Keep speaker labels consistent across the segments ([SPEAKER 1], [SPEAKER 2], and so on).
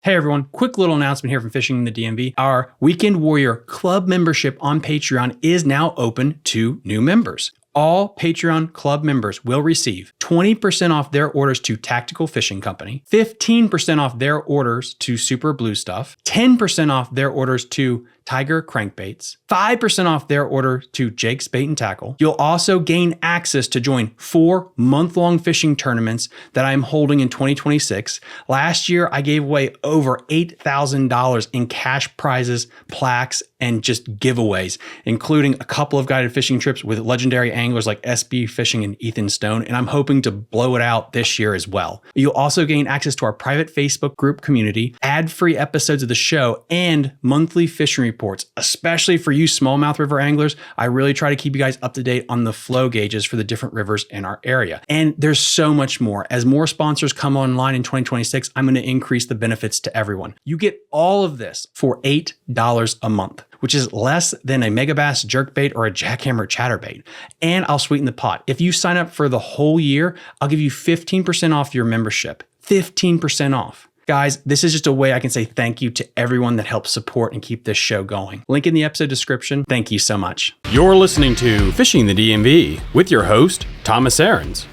[SPEAKER 1] Hey everyone, quick little announcement here from Fishing the DMV. Our Weekend Warrior Club membership on Patreon is now open to new members. All Patreon Club members will receive 20% off their orders to Tactical Fishing Company, 15% off their orders to Super Blue Stuff, 10% off their orders to Tiger Crankbaits, 5% off their order to Jake's Bait and Tackle. You'll also gain access to join 4 month-long fishing tournaments that I'm holding in 2026. Last year, I gave away over $8,000 in cash prizes, plaques, and just giveaways, including a couple of guided fishing trips with legendary anglers like SB Fishing and Ethan Stone, and I'm hoping to blow it out this year as well. You'll also gain access to our private Facebook group community, ad-free episodes of the show, and monthly fishing reports, especially for you smallmouth river anglers. I really try to keep you guys up to date on the flow gauges for the different rivers in our area. And there's so much more. As more sponsors come online in 2026, I'm going to increase the benefits to everyone. You get all of this for $8 a month, which is less than a megabass jerkbait or a jackhammer chatterbait. And I'll sweeten the pot. If you sign up for the whole year, I'll give you 15% off your membership. 15% off. Guys, this is just a way I can say thank you to everyone that helps support and keep this show going. Link in the episode description. Thank you so much. You're listening to Fishing the DMV with your host, Thomas Ahrens.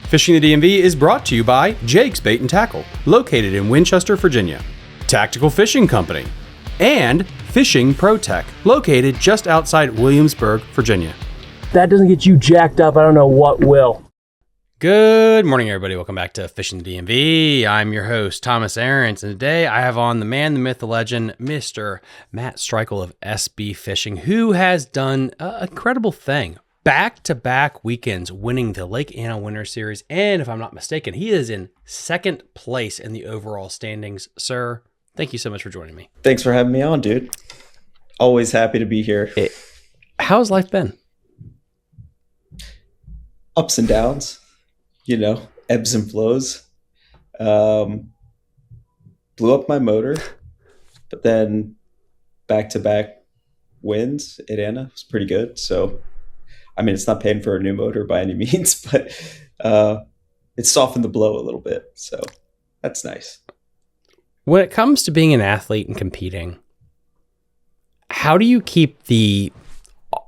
[SPEAKER 1] Fishing the DMV is brought to you by Jake's Bait and Tackle, located in Winchester, Virginia, Tactical Fishing Company, and Fishing Pro Tech, located just outside Williamsburg, Virginia.
[SPEAKER 2] If that doesn't get you jacked up, I don't know what will.
[SPEAKER 1] Good morning, everybody. Welcome back to Fishing the DMV. I'm your host, Thomas Ahrens, and today I have on the man, the myth, the legend, Mr. Matt Strykul of SB Fishing, who has done an incredible thing. Back-to-back weekends winning the Lake Anna Winter Series, and if I'm not mistaken, he is in second place in the overall standings. Sir, thank you so much for joining me.
[SPEAKER 3] Thanks for having me on, dude. Always happy to be here.
[SPEAKER 1] How's life been?
[SPEAKER 3] Ups and downs. Ebbs and flows. Blew up my motor, but then back-to-back wins at Anna was pretty good. So, it's not paying for a new motor by any means, but it softened the blow a little bit. So that's nice.
[SPEAKER 1] When it comes to being an athlete and competing, how do you keep the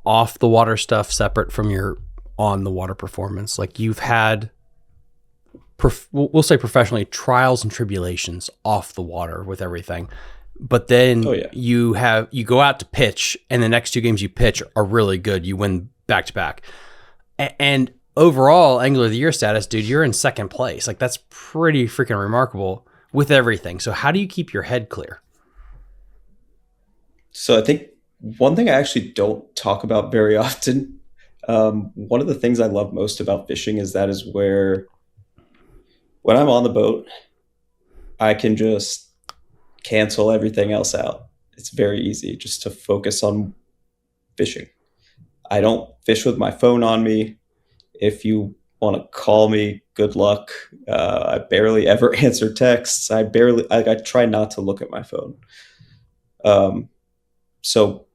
[SPEAKER 1] off-the-water stuff separate from your on-the-water performance? Like you've had... we'll say professionally, trials and tribulations off the water with everything. But then you go out to pitch, and the next 2 games you pitch are really good. You win back to back. And overall, Angler of the Year status, dude, you're in second place. Like that's pretty freaking remarkable with everything. So how do you keep your head clear?
[SPEAKER 3] So I think one thing I actually don't talk about very often, one of the things I love most about fishing is where when I'm on the boat, I can just cancel everything else out. It's very easy just to focus on fishing. I don't fish with my phone on me. If you want to call me, good luck. I barely ever answer texts. I try not to look at my phone. So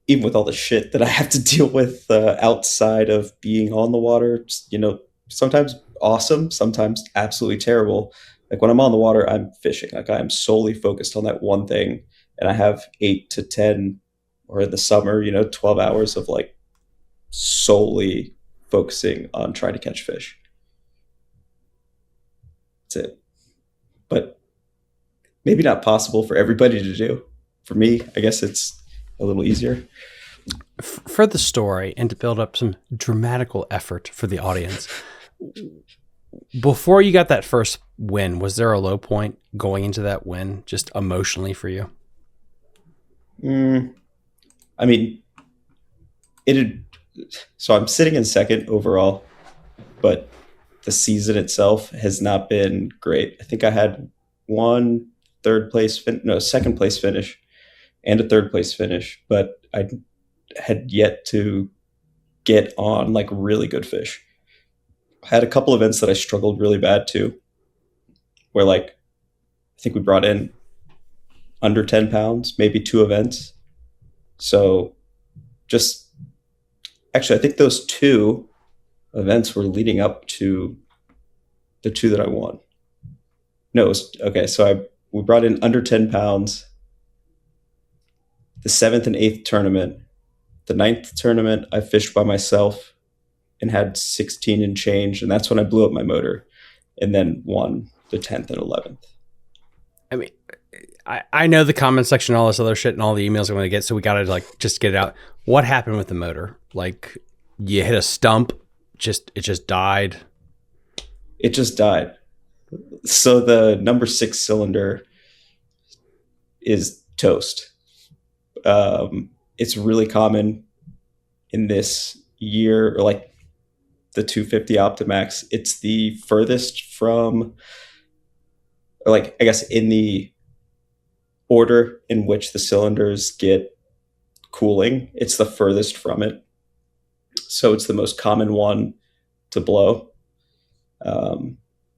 [SPEAKER 3] even with all the shit that I have to deal with outside of being on the water, sometimes awesome, sometimes absolutely terrible. Like when I'm on the water, I'm fishing. Like I'm solely focused on that one thing, and I have 8 to 10, or in the summer, 12 hours of like solely focusing on trying to catch fish. That's it. But maybe not possible for everybody to do. For me, I guess it's a little easier.
[SPEAKER 1] For the story and to build up some dramatical effort for the audience, before you got that first win, was there a low point going into that win, just emotionally for you?
[SPEAKER 3] So I'm sitting in second overall, but the season itself has not been great. I think I had one second place finish and a third place finish, but I had yet to get on like really good fish. I had a couple events that I struggled really bad too, where I think we brought in under 10 pounds, maybe 2 events. So I think those 2 events were leading up to the 2 that I won. No, it was, okay. So we brought in under 10 pounds. The 7th and 8th tournament, the 9th tournament, I fished by myself and had 16 and change. And that's when I blew up my motor and then won the 10th and 11th.
[SPEAKER 1] I mean, I know the comment section, all this other shit and all the emails I'm going to get. So we got to like, just get it out. What happened with the motor? Like you hit a stump, it just died.
[SPEAKER 3] It just died. So the number 6 cylinder is toast. It's really common in this year, or like the 250 Optimax. It's the furthest from, or like, I guess in the order in which the cylinders get cooling, it's the furthest from it. So it's the most common one to blow.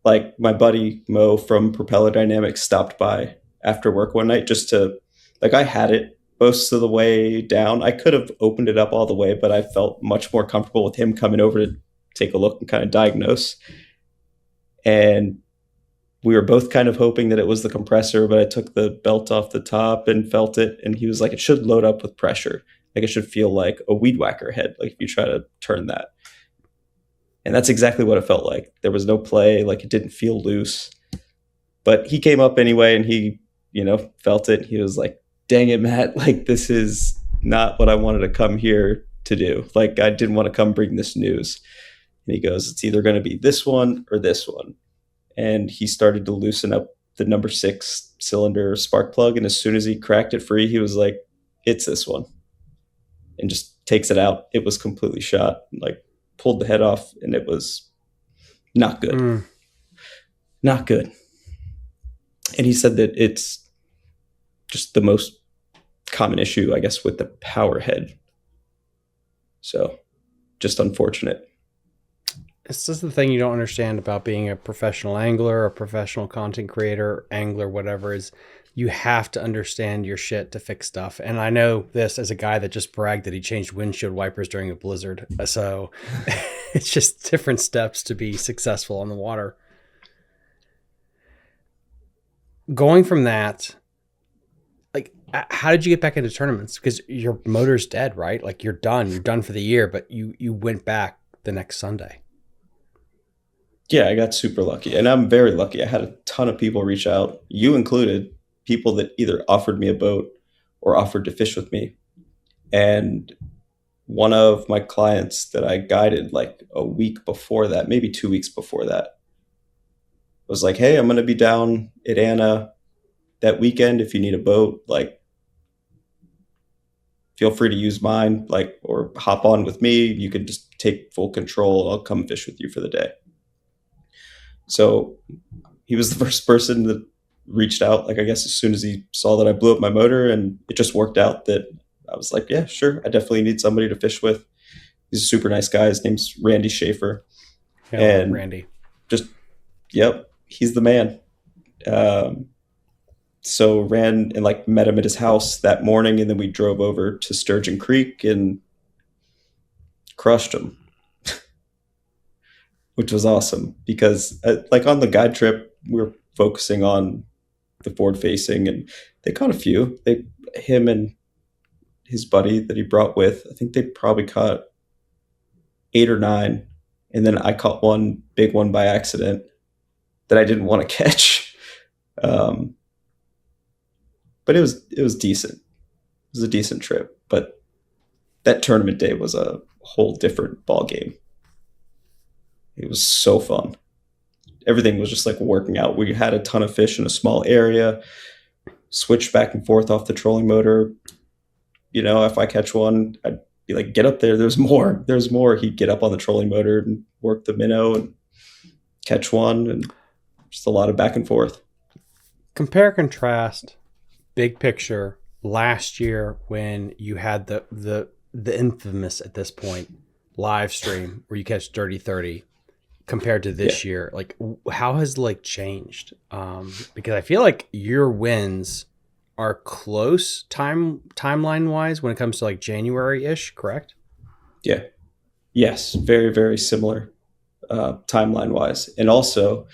[SPEAKER 3] Like my buddy Mo from Propeller Dynamics stopped by after work one night just to, like, I had it most of the way down. I could have opened it up all the way, but I felt much more comfortable with him coming over to take a look and kind of diagnose. And we were both kind of hoping that it was the compressor, but I took the belt off the top and felt it. And he was like, it should load up with pressure. Like it should feel like a weed whacker head. Like if you try to turn that. And that's exactly what it felt like. There was no play. Like it didn't feel loose, but he came up anyway and he, felt it. He was like, dang it, Matt. Like this is not what I wanted to come here to do. Like I didn't want to come bring this news. And he goes, it's either going to be this one or this one. And he started to loosen up the number 6 cylinder spark plug. And as soon as he cracked it free, he was like, it's this one. And just takes it out. It was completely shot, like pulled the head off, and it was not good. Not good. And he said that it's just the most common issue, I guess, with the power head. So just unfortunate.
[SPEAKER 1] This is the thing you don't understand about being a professional angler, a professional content creator, angler, whatever, is you have to understand your shit to fix stuff. And I know this as a guy that just bragged that he changed windshield wipers during a blizzard. So it's just different steps to be successful on the water. Going from that, like, how did you get back into tournaments? Because your motor's dead, right? Like you're done for the year, but you went back the next Sunday.
[SPEAKER 3] Yeah, I got super lucky, and I'm very lucky. I had a ton of people reach out, you included, people that either offered me a boat or offered to fish with me. And one of my clients that I guided like a week before that, maybe 2 weeks before that, was like, hey, I'm going to be down at Anna that weekend. If you need a boat, like, feel free to use mine, like, or hop on with me. You can just take full control. I'll come fish with you for the day. So he was the first person that reached out, like, I guess as soon as he saw that I blew up my motor, and it just worked out that I was like, yeah, sure. I definitely need somebody to fish with. He's a super nice guy. His name's Randy Shafer.
[SPEAKER 1] Yeah,
[SPEAKER 3] and
[SPEAKER 1] Randy.
[SPEAKER 3] Just, yep, he's the man. So ran and like met him at his house that morning, and then we drove over to Sturgeon Creek and crushed him. Which was awesome because like on the guide trip, we were focusing on the forward facing, and they caught a few. Him and his buddy that he brought with, I think they probably caught 8 or 9. And then I caught one big one by accident that I didn't want to catch. But it was decent. It was a decent trip, but that tournament day was a whole different ball game. It was so fun. Everything was just like working out. We had a ton of fish in a small area, switched back and forth off the trolling motor. If I catch one, I'd be like, get up there. There's more. He'd get up on the trolling motor and work the minnow and catch one, and just a lot of back and forth.
[SPEAKER 1] Compare, contrast, big picture, last year when you had the infamous, at this point, live stream where you catch Dirty 30 compared to this year. Like, how has like changed? Because I feel like your wins are close timeline wise when it comes to like January-ish, correct?
[SPEAKER 3] Yeah. Yes. Very, very similar timeline wise. And also,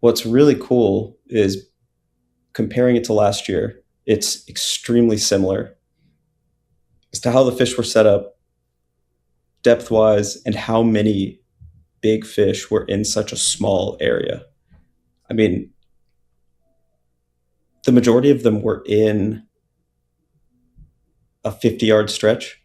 [SPEAKER 3] what's really cool is comparing it to last year, it's extremely similar as to how the fish were set up, depth wise, and how many big fish were in such a small area. I mean, the majority of them were in a 50-yard stretch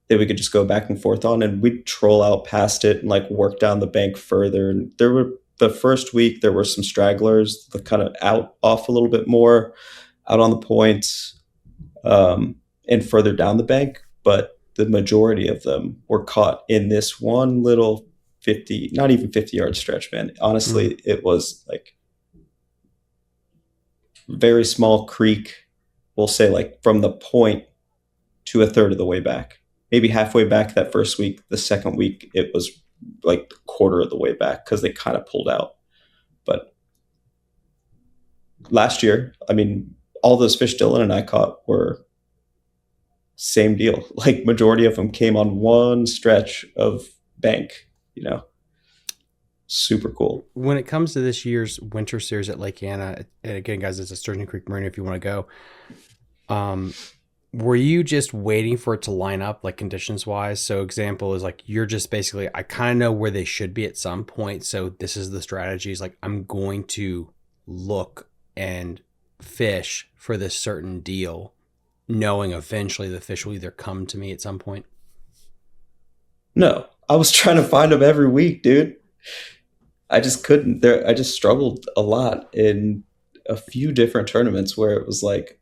[SPEAKER 3] that we could just go back and forth on, and we'd troll out past it and like work down the bank further. And there were the first week there were some stragglers that kind of out off a little bit more out on the points and further down the bank, but the majority of them were caught in this one little 50, not even 50-yard stretch, man. Honestly, it was like very small creek. We'll say like from the point to a third of the way back, maybe halfway back that first week. The second week, it was like a quarter of the way back because they kind of pulled out. But last year, I mean, all those fish Dylan and I caught were same deal. Like majority of them came on one stretch of bank, you know. Super cool.
[SPEAKER 1] When it comes to this year's winter series at Lake Anna, and again, guys, it's a Sturgeon Creek Marina if you want to go. Were you just waiting for it to line up, like conditions wise? So example is like, you're just basically, I kind of know where they should be at some point. So this is the strategy, is like, I'm going to look and fish for this certain deal, knowing eventually the fish will either come to me at some point.
[SPEAKER 3] No, I was trying to find them every week, dude. I just couldn't. I just struggled a lot in a few different tournaments where it was like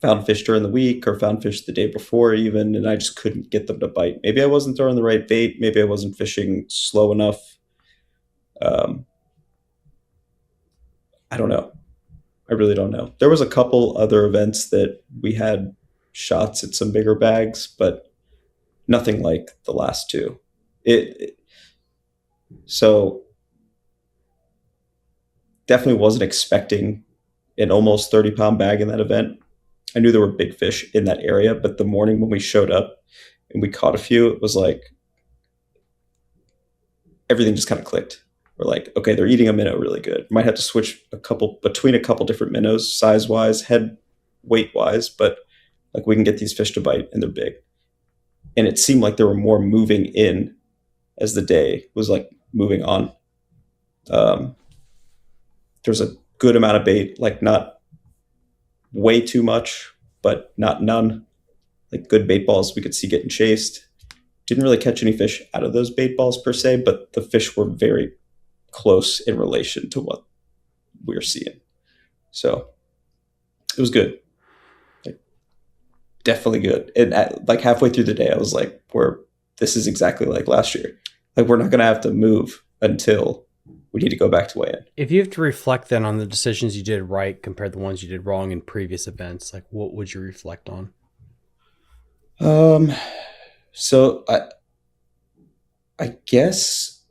[SPEAKER 3] found fish during the week or found fish the day before even, and I just couldn't get them to bite. Maybe I wasn't throwing the right bait. Maybe I wasn't fishing slow enough. I don't know. I really don't know. There was a couple other events that we had shots at some bigger bags, but nothing like the last two. So definitely wasn't expecting an almost 30-pound bag in that event. I knew there were big fish in that area, but the morning when we showed up and we caught a few, it was like everything just kind of clicked. We're like, okay, they're eating a minnow really good. Might have to switch between a couple different minnows, size-wise, head weight-wise, but like we can get these fish to bite and they're big. And it seemed like there were more moving in as the day was like moving on. There's a good amount of bait, like not way too much, but not none. Like good bait balls we could see getting chased. Didn't really catch any fish out of those bait balls per se, but the fish were very close in relation to what we were seeing. So it was good. Like, definitely good. And like halfway through the day, I was like, this is exactly like last year. Like we're not going to have to move until we need to go back to weigh-in. If
[SPEAKER 1] you have to reflect then on the decisions you did right compared to the ones you did wrong in previous events, like what would you reflect on?
[SPEAKER 3] So I guess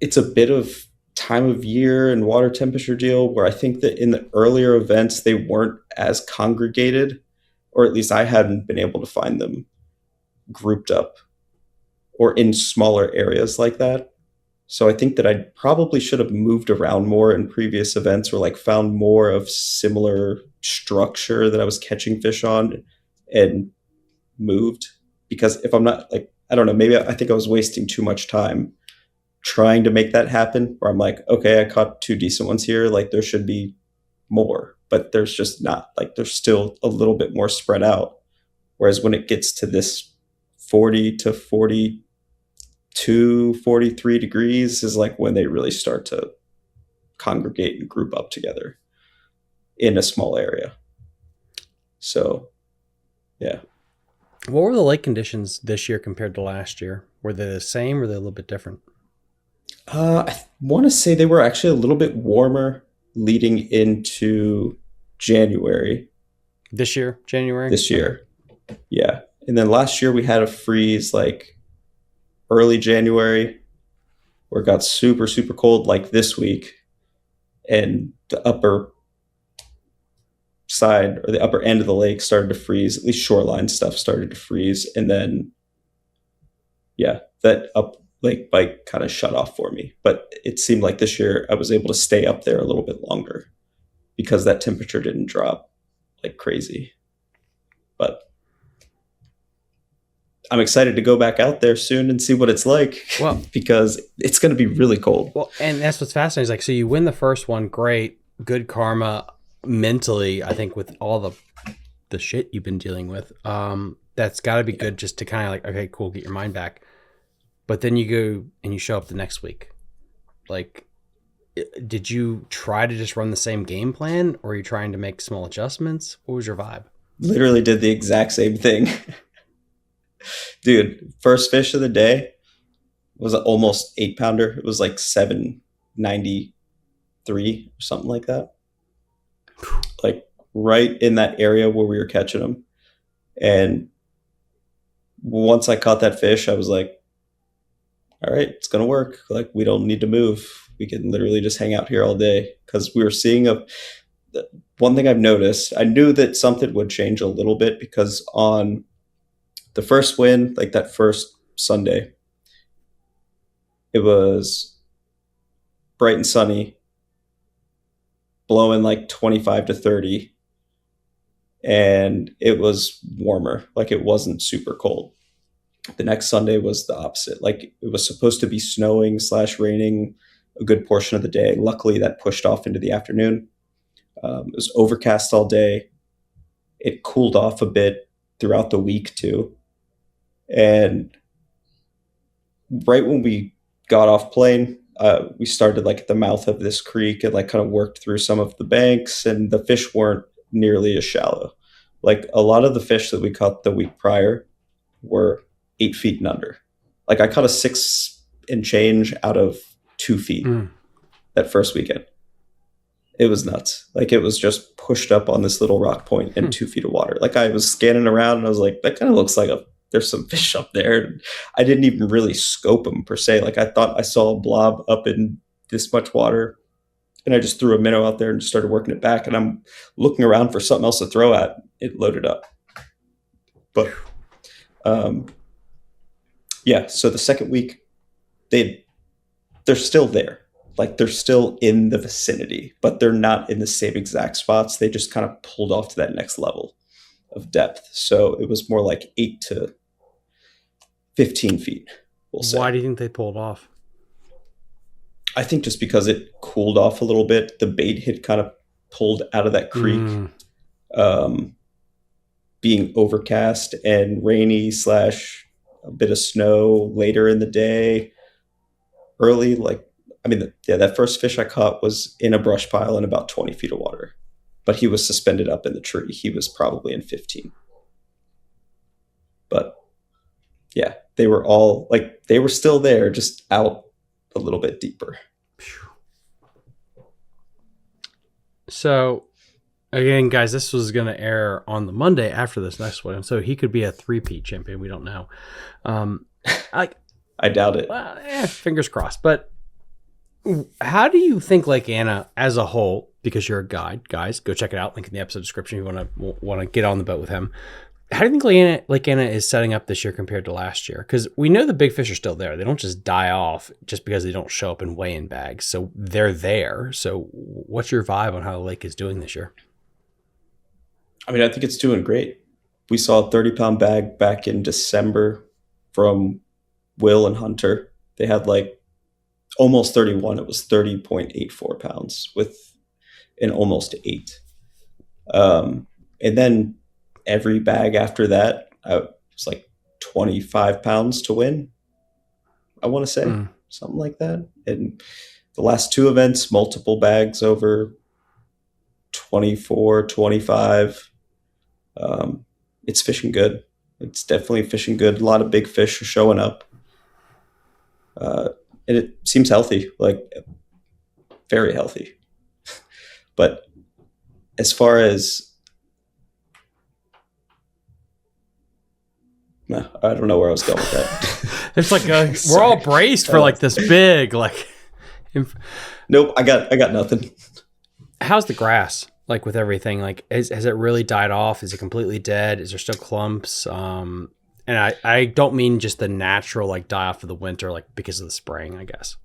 [SPEAKER 3] it's a bit of time of year and water temperature deal where I think that in the earlier events, they weren't as congregated, or at least I hadn't been able to find them grouped up or in smaller areas like that. So I think that I probably should have moved around more in previous events, or like found more of similar structure that I was catching fish on and moved. Because if I'm not like, I don't know, maybe I think I was wasting too much time trying to make that happen, where I'm like, okay, I caught 2 decent ones here. Like there should be more, but there's just not. Like there's still a little bit more spread out. Whereas when it gets to this 40 to 42, 43 degrees is like when they really start to congregate and group up together in a small area. So, yeah.
[SPEAKER 1] What were the lake conditions this year compared to last year? Were they the same or were they a little bit different?
[SPEAKER 3] I want to say they were actually a little bit warmer leading into January.
[SPEAKER 1] This year, January?
[SPEAKER 3] This year. Yeah. And then last year we had a freeze like early January where it got super, super cold like this week. And the upper side or the upper end of the lake started to freeze. At least shoreline stuff started to freeze. And then, yeah, that lake bite kind of shut off for me. But it seemed like this year I was able to stay up there a little bit longer because that temperature didn't drop like crazy. But I'm excited to go back out there soon and see what it's like.
[SPEAKER 1] Well,
[SPEAKER 3] because it's going to be really cold.
[SPEAKER 1] Well, and that's what's fascinating. Is like, so you win the first one, great, good karma mentally. I think with all the shit you've been dealing with, that's got to be good just to kind of like, okay, cool, get your mind back. But then you go and you show up the next week. Like, did you try to just run the same game plan, or are you trying to make small adjustments? What was your vibe?
[SPEAKER 3] Literally did the exact same thing. Dude, first fish of the day was an almost 8-pounder. It was like 793 or something like that. Like right in that area where we were catching them. And once I caught that fish, I was like, all right, it's going to work. Like, we don't need to move. We can literally just hang out here all day. Because we were seeing one thing I've noticed, I knew that something would change a little bit, because on the first win, like that first Sunday, it was bright and sunny, blowing like 25 to 30. And it was warmer. Like, it wasn't super cold. The next Sunday was the opposite. Like, it was supposed to be snowing / raining a good portion of the day. Luckily, that pushed off into the afternoon. It was overcast all day. It cooled off a bit throughout the week too. And right when we got off plane, we started like at the mouth of this creek and like kind of worked through some of the banks, and the fish weren't nearly as shallow. Like, a lot of the fish that we caught the week prior were 8 feet and under. Like, I caught a 6 and change out of 2 feet that first weekend. It was nuts. Like, it was just pushed up on this little rock point in 2 feet of water. Like, I was scanning around and I was like, that kind of looks like there's some fish up there. And I didn't even really scope them per se. Like, I thought I saw a blob up in this much water, and I just threw a minnow out there and started working it back. And I'm looking around for something else to throw at. It loaded up. But yeah, so the second week, they're still there. Like, they're still in the vicinity, but they're not in the same exact spots. They just kind of pulled off to that next level of depth. So it was more like 8 to 15 feet, we'll say.
[SPEAKER 1] Why do you think they pulled off?
[SPEAKER 3] I think just because it cooled off a little bit. The bait had kind of pulled out of that creek. Being overcast and rainy / a bit of snow later in the day, early. Like, I mean, that first fish I caught was in a brush pile in about 20 feet of water, but he was suspended up in the tree. He was probably in 15. But yeah, they were all like, they were still there, just out a little bit deeper.
[SPEAKER 1] So again, guys, this was going to air on the Monday after this next one, so he could be a 3-peat champion. We don't know.
[SPEAKER 3] I doubt it.
[SPEAKER 1] Well, fingers crossed. But how do you think Lake Anna as a whole, because you're a guide, guys, go check it out. Link in the episode description if you want to get on the boat with him. How do you think Lake Anna is setting up this year compared to last year? Because we know the big fish are still there. They don't just die off just because they don't show up in weigh-in bags. So they're there. So what's your vibe on how the lake is doing this year?
[SPEAKER 3] I mean, I think it's doing great. We saw a 30-pound bag back in December from Will and Hunter. They had like almost 31. It was 30.84 pounds with an almost 8. And then every bag after that, it was like 25 pounds to win, I want to say. Something like that. And the last 2 events, multiple bags over 24, 25. It's fishing good. It's definitely fishing good. A lot of big fish are showing up. And it seems healthy, like very healthy. But as far as, no, I don't know where I was going with that.
[SPEAKER 1] It's like we're all braced for like this big, like.
[SPEAKER 3] Nope, I got nothing.
[SPEAKER 1] How's the grass? Like with everything, like has it really died off? Is it completely dead? Is there still clumps? And I don't mean just the natural like die off of the winter, like because of the spraying, I guess.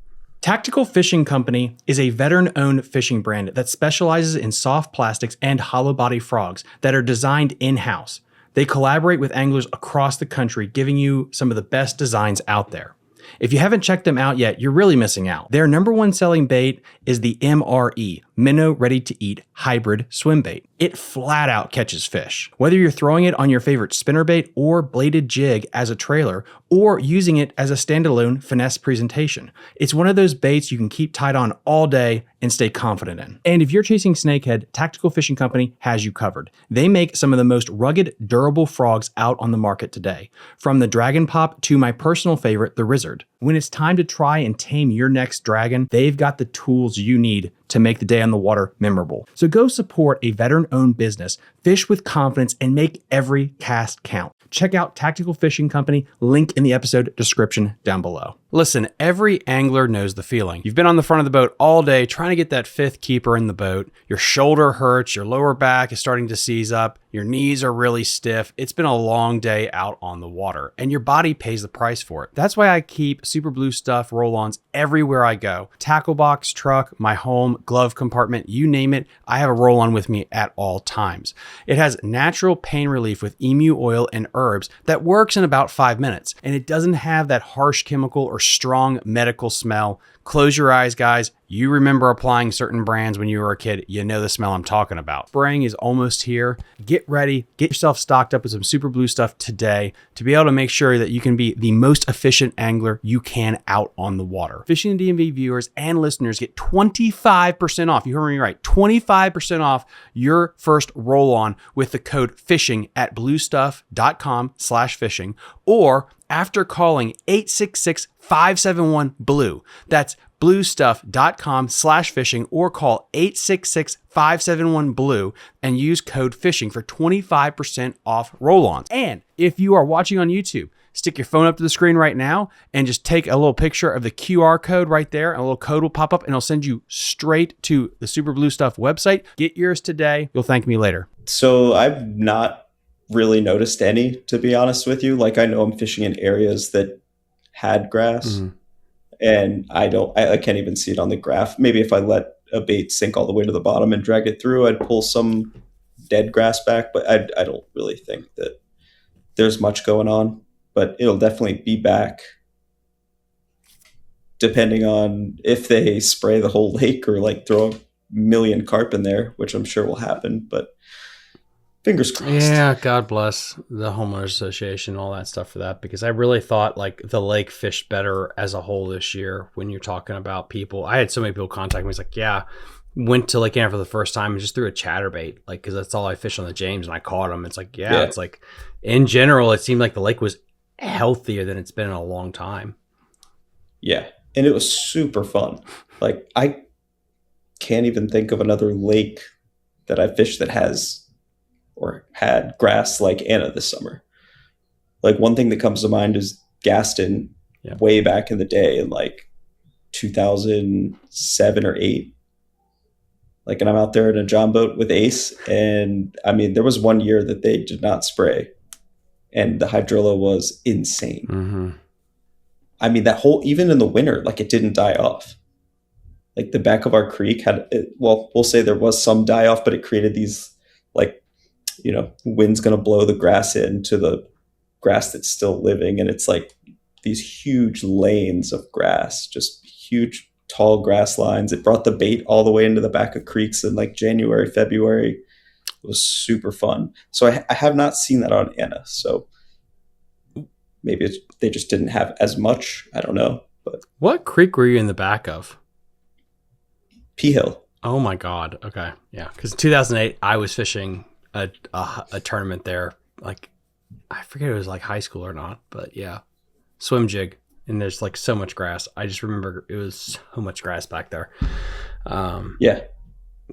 [SPEAKER 1] Tactical Fishing Company is a veteran-owned fishing brand that specializes in soft plastics and hollow body frogs that are designed in-house. They collaborate with anglers across the country, giving you some of the best designs out there. If you haven't checked them out yet, you're really missing out. Their number one selling bait is the MRE, Minnow Ready to Eat Hybrid Swim Bait. It flat out catches fish. Whether you're throwing it on your favorite spinnerbait or bladed jig as a trailer, or using it as a standalone finesse presentation, it's one of those baits you can keep tied on all day and stay confident in. And if you're chasing snakehead, Tactical Fishing Company has you covered. They make some of the most rugged, durable frogs out on the market today. From the Dragon Pop to my personal favorite, the Rizzard. When it's time to try and tame your next dragon, they've got the tools you need to make the day on the water memorable. So go support a veteran-owned business, fish with confidence, and make every cast count. Check out Tactical Fishing Company, link in the episode description down below. Listen, every angler knows the feeling. You've been on the front of the boat all day trying to get that fifth keeper in the boat. Your shoulder hurts, your lower back is starting to seize up, your knees are really stiff. It's been a long day out on the water, and your body pays the price for it. That's why I keep Super Blue Stuff roll-ons everywhere I go. Tackle box, truck, my home, glove compartment, you name it, I have a roll-on with me at all times. It has natural pain relief with emu oil and herbs that works in about 5 minutes, and it doesn't have that harsh chemical or strong medical smell. Close your eyes, guys. You remember applying certain brands when you were a kid. You know the smell I'm talking about. Spraying is almost here. Get ready. Get yourself stocked up with some Super Blue Stuff today to be able to make sure that you can be the most efficient angler you can out on the water. Fishing the DMV viewers and listeners get 25% off. You heard me right. 25% off your first roll-on with the code FISHING at bluestuff.com/fishing, or after calling 866-571-BLUE. That's bluestuff.com/fishing, or call 866-571-BLUE and use code FISHING for 25% off roll-ons. And if you are watching on YouTube, stick your phone up to the screen right now and just take a little picture of the QR code right there. And a little code will pop up and it'll send you straight to the Super Blue Stuff website. Get yours today. You'll thank me later.
[SPEAKER 3] So I've not really noticed any, to be honest with you. Like, I know I'm fishing in areas that had grass, and I can't even see it on the graph. Maybe if I let a bait sink all the way to the bottom and drag it through, I'd pull some dead grass back, but I don't really think that there's much going on. But it'll definitely be back, depending on if they spray the whole lake or like throw a million carp in there, which I'm sure will happen, but fingers crossed.
[SPEAKER 1] Yeah, God bless the homeowners association, all that stuff for that, because I really thought like the lake fished better as a whole this year. When you're talking about people, I had so many people contact me. It's like, yeah, went to Lake Anna for the first time and just threw a chatterbait, like, because that's all I fished on the James, and I caught them. It's like, yeah, it's like in general, it seemed like the lake was healthier than it's been in a long time.
[SPEAKER 3] Yeah, and it was super fun. Like, I can't even think of another lake that I fished that has or had grass like Anna this summer. Like, one thing that comes to mind is Gaston, way back in the day in like 2007 or 8. Like, and I'm out there in a John boat with Ace, and I mean, there was one year that they did not spray, and the hydrilla was insane. I mean, that whole, even in the winter, like, it didn't die off. Like, the back of our creek had, well, we'll say there was some die off, but it created these, like, you know, wind's going to blow the grass into the grass that's still living. And it's like these huge lanes of grass, just huge, tall grass lines. It brought the bait all the way into the back of creeks in like January, February. It was super fun. So I have not seen that on Anna. So maybe they just didn't have as much. I don't know. But
[SPEAKER 1] what creek were you in the back of?
[SPEAKER 3] P Hill.
[SPEAKER 1] Oh my God. Okay. Yeah. Because in 2008, I was fishing a tournament there. Like, I forget if it was like high school or not, but yeah, swim jig. And there's like so much grass. I just remember it was so much grass back there.
[SPEAKER 3] Yeah.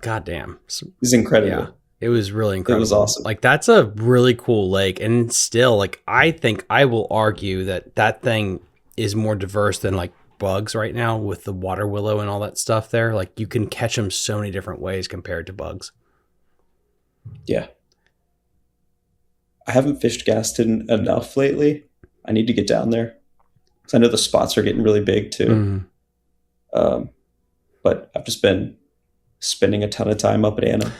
[SPEAKER 1] God damn.
[SPEAKER 3] It was incredible.
[SPEAKER 1] Yeah. It was really incredible.
[SPEAKER 3] It was awesome.
[SPEAKER 1] Like, that's a really cool lake. And still, like, I think I will argue that thing is more diverse than like bugs right now with the water willow and all that stuff there. Like, you can catch them so many different ways compared to bugs.
[SPEAKER 3] Yeah. I haven't fished Gaston enough lately. I need to get down there because I know the spots are getting really big too. But I've just been spending a ton of time up at Anna.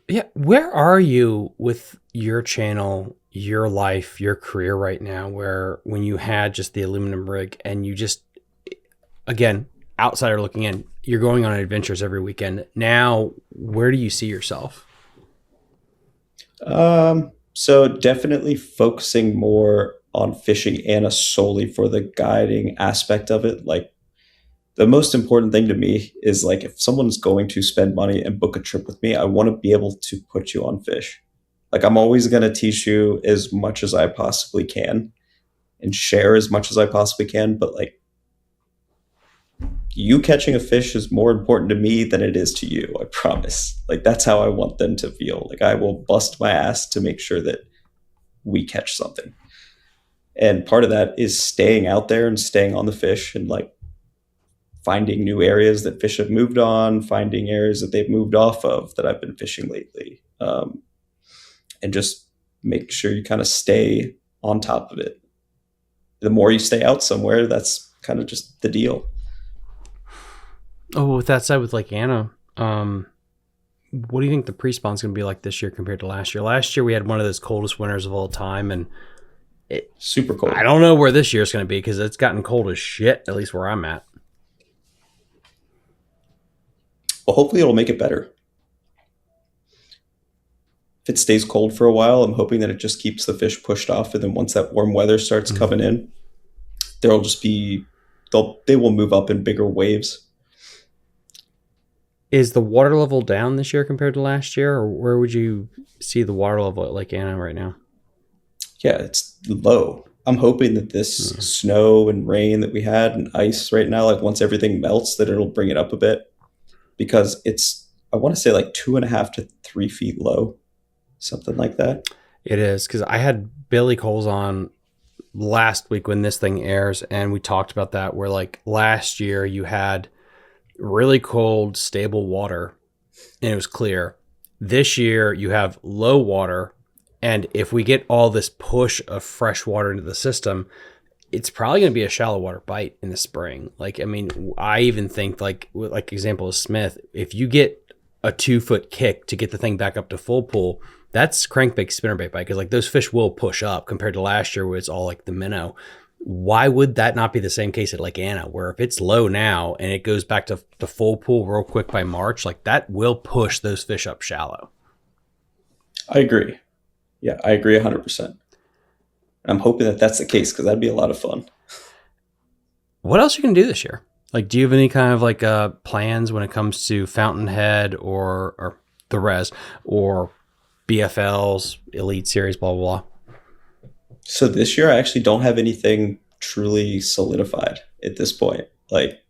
[SPEAKER 1] Yeah. Where are you with your channel, your life, your career right now, where when you had just the aluminum rig and you just, again, outsider looking in, you're going on adventures every weekend. Now, where do you see yourself?
[SPEAKER 3] So definitely focusing more on fishing Anna solely for the guiding aspect of it. Like, the most important thing to me is like if someone's going to spend money and book a trip with me, I want to be able to put you on fish. Like I'm always going to teach you as much as I possibly can and share as much as I possibly can. But like you catching a fish is more important to me than it is to you. I promise. Like that's how I want them to feel. Like I will bust my ass to make sure that we catch something. And part of that is staying out there and staying on the fish and like finding new areas that fish have moved on, finding areas that they've moved off of that I've been fishing lately. And just make sure you kind of stay on top of it. The more you stay out somewhere, that's kind of just the deal.
[SPEAKER 1] Oh, with that said, with like Anna, what do you think the pre-spawn's going to be like this year compared to last year? Last year we had one of those coldest winters of all time, and
[SPEAKER 3] super cold.
[SPEAKER 1] I don't know where this year's going to be because it's gotten cold as shit, at least where I'm at.
[SPEAKER 3] Well, hopefully it'll make it better. If it stays cold for a while, I'm hoping that it just keeps the fish pushed off. And then once that warm weather starts coming in, there'll just be, they will move up in bigger waves.
[SPEAKER 1] Is the water level down this year compared to last year? Or where would you see the water level at Lake Anna right now?
[SPEAKER 3] Yeah, it's low. I'm hoping that this snow and rain that we had and ice right now, like once everything melts, that it'll bring it up a bit. Because it's, I want to say like 2.5 to 3 feet low, something like that.
[SPEAKER 1] It is, because I had Billy Coles on last week when this thing airs, and we talked about that, where like last year you had really cold, stable water, and it was clear. This year you have low water, and if we get all this push of fresh water into the system, it's probably going to be a shallow water bite in the spring. Like, I mean, I even think like example of Smith, if you get a 2-foot kick to get the thing back up to full pull, that's crankbait spinnerbait bite. Cause like those fish will push up compared to last year where it's all like the minnow. Why would that not be the same case at Lake Anna, where if it's low now and it goes back to the full pull real quick by March, like that will push those fish up shallow.
[SPEAKER 3] I agree. Yeah, I agree 100%. I'm hoping that that's the case because that'd be a lot of fun.
[SPEAKER 1] What else are you going to do this year? Like, do you have any kind of like plans when it comes to Fountainhead or the Res or BFLs, Elite Series, blah, blah, blah?
[SPEAKER 3] So this year I actually don't have anything truly solidified at this point. Like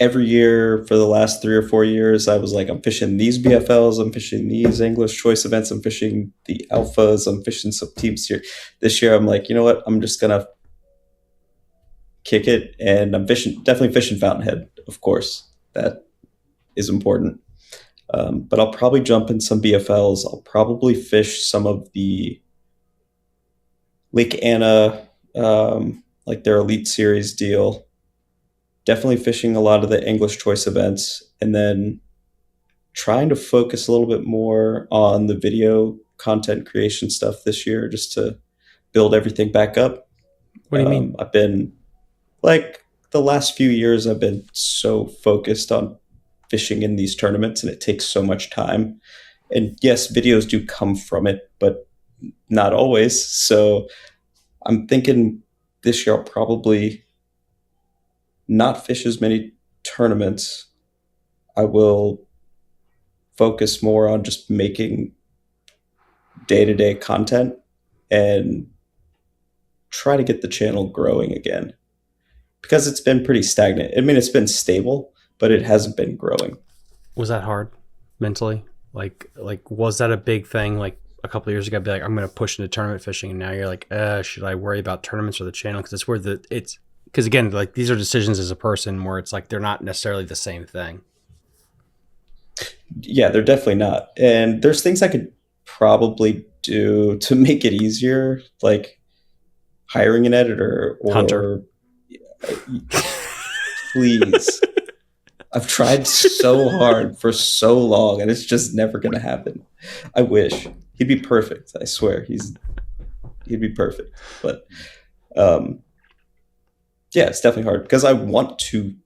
[SPEAKER 3] every year for the last 3 or 4 years, I was like, I'm fishing these BFLs, I'm fishing these English choice events, I'm fishing the alphas, I'm fishing some teams here. This year, I'm like, you know what? I'm just going to kick it. And I'm definitely fishing Fountainhead, of course. That is important. But I'll probably jump in some BFLs. I'll probably fish some of the Lake Anna, like their Elite Series deal. Definitely fishing a lot of the English choice events, and then trying to focus a little bit more on the video content creation stuff this year, just to build everything back up.
[SPEAKER 1] What do you mean?
[SPEAKER 3] I've been like the last few years, I've been so focused on fishing in these tournaments, and it takes so much time. And yes, videos do come from it, but not always. So I'm thinking this year I'll probably not fish as many tournaments. I will focus more on just making day-to-day content and try to get the channel growing again, because it's been pretty stagnant. I mean, it's been stable, but it hasn't been growing.
[SPEAKER 1] Was that hard mentally? Like was that a big thing? Like a couple of years ago, I'd be like, I'm going to push into tournament fishing, and now you're like, should I worry about tournaments or the channel? Because it's where because again, like these are decisions as a person where it's like they're not necessarily the same thing.
[SPEAKER 3] Yeah, they're definitely not. And there's things I could probably do to make it easier, like hiring an editor or
[SPEAKER 1] Hunter.
[SPEAKER 3] Please. I've tried so hard for so long, and it's just never going to happen. I wish he'd be perfect. I swear he'd be perfect. But yeah, it's definitely hard because I want to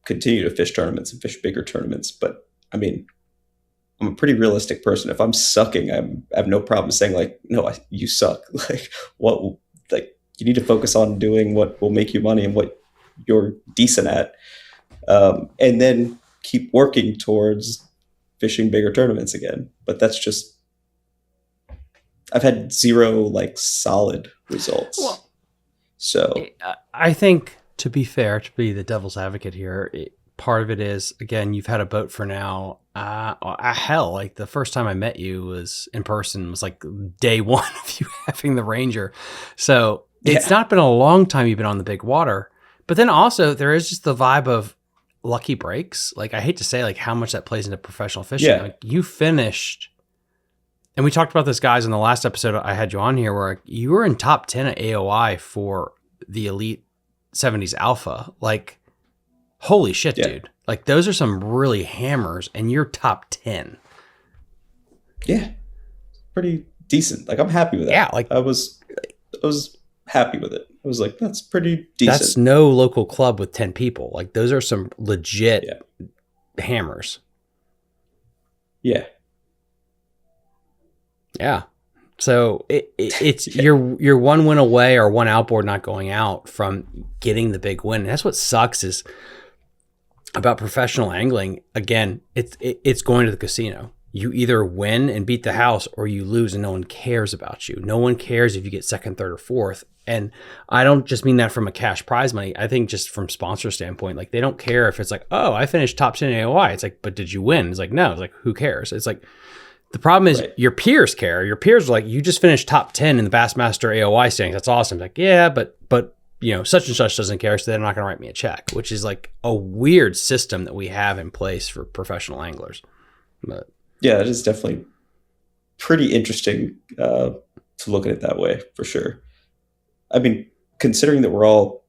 [SPEAKER 3] continue to fish tournaments and fish bigger tournaments. But I mean, I'm a pretty realistic person. If I'm sucking, I have no problem saying like, no, you suck. Like you need to focus on doing what will make you money and what you're decent at. And then keep working towards fishing bigger tournaments again. But that's just, I've had zero like solid results.
[SPEAKER 1] Well,
[SPEAKER 3] so
[SPEAKER 1] I think, to be fair, to be the devil's advocate here, part of it is, again, you've had a boat for now. Hell, like the first time I met you was in person, was like day one of you having the Ranger. So it's not been a long time you've been on the big water. But then also there is just the vibe of lucky breaks. Like I hate to say like how much that plays into professional fishing.
[SPEAKER 3] Yeah. Like
[SPEAKER 1] you finished, and we talked about this, guys, in the last episode I had you on here, where you were in top 10 at AOI for the Elite 70s Alpha. Like, holy shit, dude. Like those are some really hammers, and you're top 10.
[SPEAKER 3] Yeah. Pretty decent. Like I'm happy with that.
[SPEAKER 1] Yeah. Like
[SPEAKER 3] I was happy with it. I was like, that's pretty decent.
[SPEAKER 1] That's no local club with 10 people. Like those are some legit hammers.
[SPEAKER 3] Yeah.
[SPEAKER 1] Yeah. So it's you're one win away or one outboard not going out from getting the big win. And that's what sucks is about professional angling. Again, it's going to the casino. You either win and beat the house or you lose and no one cares about you. No one cares if you get second, third, or fourth. And I don't just mean that from a cash prize money. I think just from sponsor standpoint, like they don't care if it's like, oh, I finished top 10 AOI. It's like, but did you win? It's like, no. It's like, who cares? It's like, the problem is your peers care. Your peers are like, you just finished top 10 in the Bassmaster AOI standings. That's awesome. It's like, yeah, but you know, such and such doesn't care, so they're not going to write me a check, which is like a weird system that we have in place for professional anglers. But
[SPEAKER 3] yeah, it is definitely pretty interesting to look at it that way, for sure. I mean, considering that we're all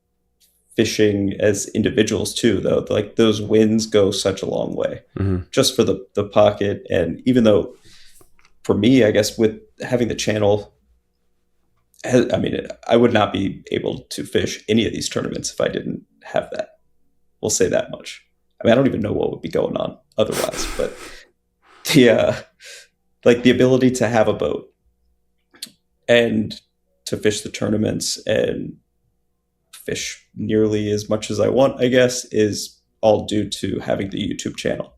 [SPEAKER 3] fishing as individuals too, though, like those wins go such a long way just for the pocket. And even though for me, I guess with having the channel, I mean, I would not be able to fish any of these tournaments if I didn't have that. We'll say that much. I mean, I don't even know what would be going on otherwise, but like the ability to have a boat and to fish the tournaments and fish nearly as much as I want, I guess, is all due to having the YouTube channel.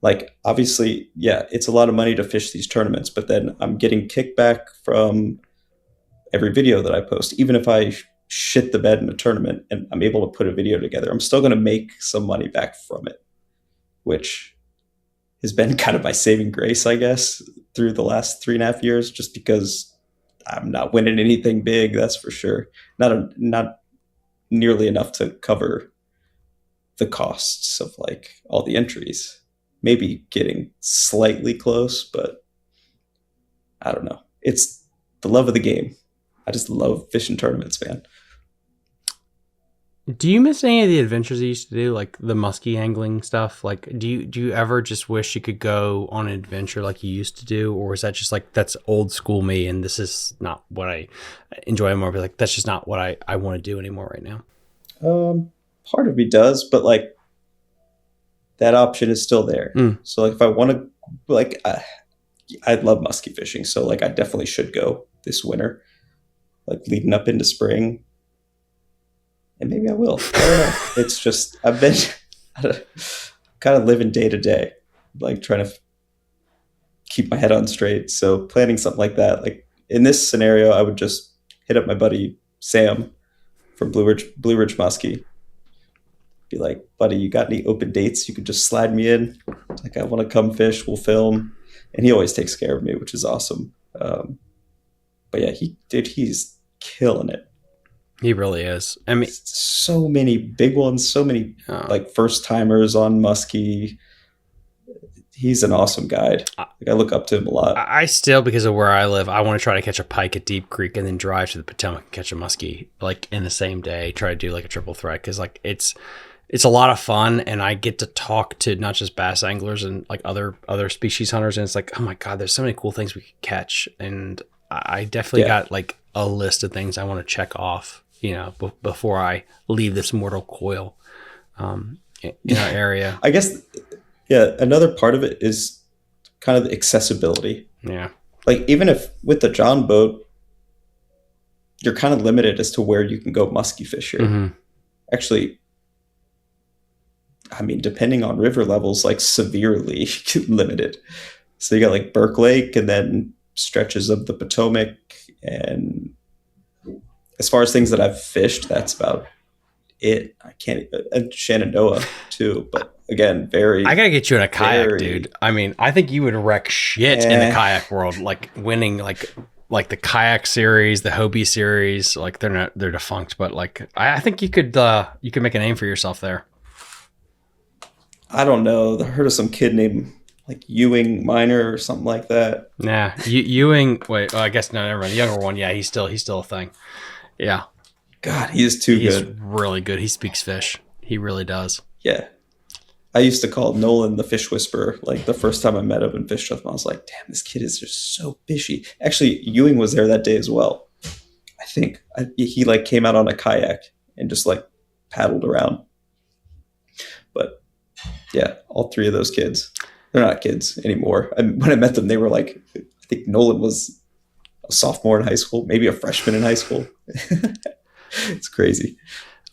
[SPEAKER 3] Like, obviously, yeah, it's a lot of money to fish these tournaments, but then I'm getting kickback from every video that I post. Even if I shit the bed in a tournament and I'm able to put a video together, I'm still going to make some money back from it, which has been kind of my saving grace, I guess, through the last 3.5 years, just because I'm not winning anything big, that's for sure. Not nearly enough to cover the costs of like all the entries. Maybe getting slightly close, but I don't know. It's the love of the game. I just love fishing tournaments, man.
[SPEAKER 1] do you miss any of the adventures you used to do, like the muskie angling stuff? Like, do you ever just wish you could go on an adventure like you used to do, or is that just like that's old school me and this is not what I enjoy anymore? But like that's just not what I want to do anymore right now.
[SPEAKER 3] Part of me does, but like that option is still there. So like if I want to, like I love muskie fishing, so like I definitely should go this winter, like leading up into spring. And maybe I will. I don't know. It's just, I've been kind of living day to day, like trying to keep my head on straight. So planning something like that, like in this scenario, I would just hit up my buddy Sam from Blue Ridge Muskie. Be like, buddy, you got any open dates? You could just slide me in. Like, I want to come fish. We'll film. And he always takes care of me, which is awesome. But yeah, he's killing it.
[SPEAKER 1] He really is. I mean,
[SPEAKER 3] so many big ones, so many like first timers on muskie. he's an awesome guide. Like, I look up to him a lot.
[SPEAKER 1] I still, because of where I live, I want to try to catch a pike at Deep Creek and then drive to the Potomac and catch a muskie like in the same day. Try to do like a triple threat because like it's a lot of fun, and I get to talk to not just bass anglers and like other species hunters, and it's like, oh my god, there's so many cool things we could catch, and I definitely got like a list of things I want to check off, you know, before I leave this mortal coil in our area.
[SPEAKER 3] I guess, yeah, another part of it is kind of the accessibility.
[SPEAKER 1] Yeah.
[SPEAKER 3] Like, even if with the John boat, you're kind of limited as to where you can go musky fish here.
[SPEAKER 1] Mm-hmm.
[SPEAKER 3] Actually, I mean, depending on river levels, like severely limited. So you got like Burke Lake and then stretches of the Potomac. And as far as things that I've fished, that's about it. I can't, and Shenandoah too, but again, I
[SPEAKER 1] gotta get you in a kayak, dude. I mean, I think you would wreck shit in the kayak world, like winning like the kayak series, the Hobie series. Like they're defunct, but like I think you could make a name for yourself there.
[SPEAKER 3] I don't know. I heard of some kid named like Ewing Minor or something like that.
[SPEAKER 1] Nah, Ewing. Wait, I guess no, never mind. The younger one, yeah, he's still a thing. Yeah.
[SPEAKER 3] God, he is good.
[SPEAKER 1] He's really good. He speaks fish. He really does.
[SPEAKER 3] Yeah. I used to call Nolan the fish whisperer. Like the first time I met him and fished with him, I was like, damn, this kid is just so fishy. Actually, Ewing was there that day as well. I think he like came out on a kayak and just like paddled around. But yeah, all three of those kids, they're not kids anymore. When I met them, they were like, I think Nolan was a sophomore in high school, maybe a freshman in high school. It's crazy.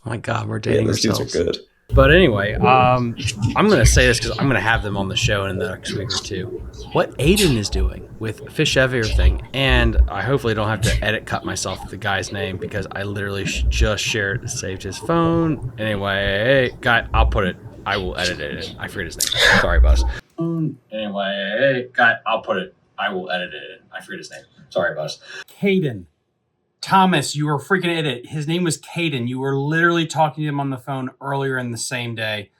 [SPEAKER 1] Oh my God, we're dating ourselves.
[SPEAKER 3] Those dudes are good.
[SPEAKER 1] But anyway, I'm going to say this because I'm going to have them on the show in the next week or two. What Aiden is doing with Fish Everything, and I hopefully don't have to cut myself with the guy's name because I literally just shared and saved his phone. Anyway, guy, I'll put it. I will edit it. I forget his name. Sorry, boss. Anyway, guy, I'll put it. I will edit it. I forget his name. Sorry, boss. Caden. Thomas, you were freaking idiot. His name was Caden. You were literally talking to him on the phone earlier in the same day.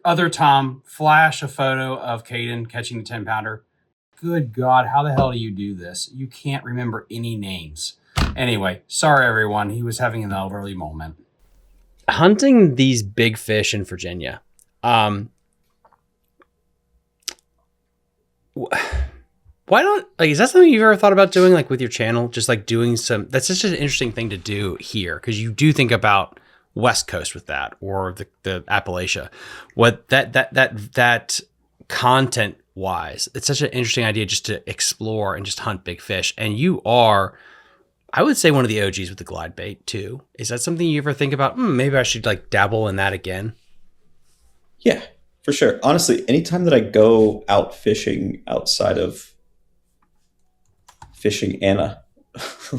[SPEAKER 1] Other Tom, flash a photo of Caden catching the 10-pounder. Good God, how the hell do you do this? You can't remember any names. Anyway, sorry everyone. He was having an elderly moment. Hunting these big fish in Virginia. Why don't, like, is that something you've ever thought about doing, like, with your channel? Just, like, doing some, that's just an interesting thing to do here, because you do think about West Coast with that, or the Appalachia. What that content-wise, it's such an interesting idea just to explore and just hunt big fish. And you are, I would say, one of the OGs with the glide bait, too. Is that something you ever think about, maybe I should, like, dabble in that again?
[SPEAKER 3] Yeah, for sure. Honestly, anytime that I go out fishing outside of fishing Anna,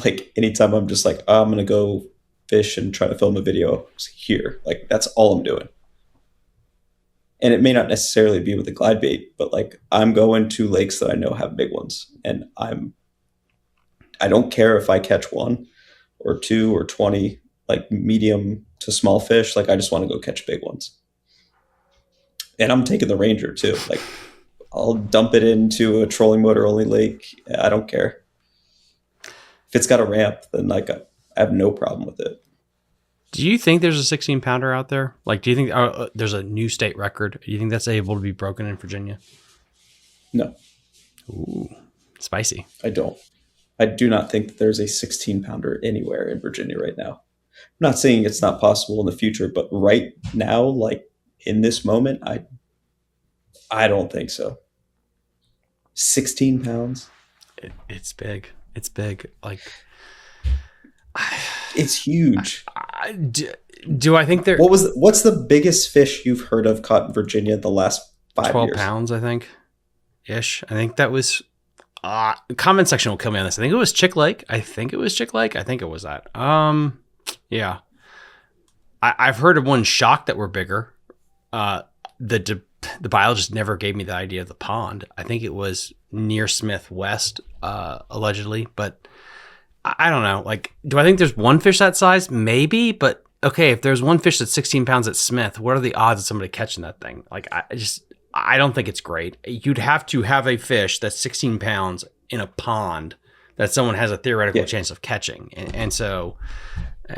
[SPEAKER 3] like anytime I'm just like, oh, I'm gonna go fish and try to film a video here, like that's all I'm doing. And it may not necessarily be with a glide bait, but like I'm going to lakes that I know have big ones, and I don't care if I catch 1 or 2 or 20 like medium to small fish. Like I just want to go catch big ones. And I'm taking the Ranger too. Like I'll dump it into a trolling motor only lake. I don't care. If it's got a ramp, then like I have no problem with it.
[SPEAKER 1] Do you think there's a 16-pounder out there? Like, do you think there's a new state record? Do you think that's able to be broken in Virginia?
[SPEAKER 3] No.
[SPEAKER 1] Ooh, spicy.
[SPEAKER 3] I don't. I do not think that there's a 16-pounder anywhere in Virginia right now. I'm not saying it's not possible in the future, but right now, like in this moment, I don't think so. 16 pounds.
[SPEAKER 1] It's big. It's big. Like,
[SPEAKER 3] it's huge.
[SPEAKER 1] Do I think there?
[SPEAKER 3] What's the biggest fish you've heard of caught in Virginia in the last 5 years?
[SPEAKER 1] 12 pounds, I think. Ish. I think that was. Comment section will kill me on this. I think it was Chick Lake. I think it was that. Yeah. I've heard of one shock that were bigger. The biologist never gave me the idea of the pond. I think it was near Smith West, allegedly, but I don't know. Like, do I think there's one fish that size? Maybe, but okay, if there's one fish that's 16 pounds at Smith, what are the odds of somebody catching that thing? Like, I don't think it's great. You'd have to have a fish that's 16 pounds in a pond that someone has a theoretical chance of catching. And so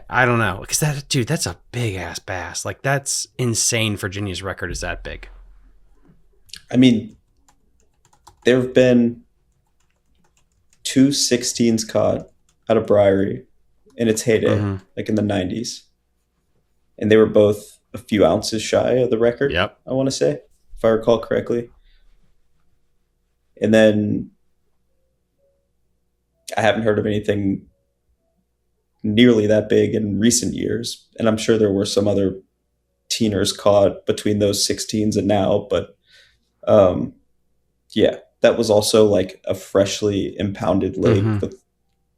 [SPEAKER 1] I don't know. Because that's a big ass bass. Like, that's insane. Virginia's record is that big.
[SPEAKER 3] I mean, there have been 2 16s caught out of Briary in its heyday, like in the 90s. And they were both a few ounces shy of the record, I want to say, if I recall correctly. And then I haven't heard of anything nearly that big in recent years. And I'm sure there were some other teeners caught between those 16s and now. But that was also like a freshly impounded lake.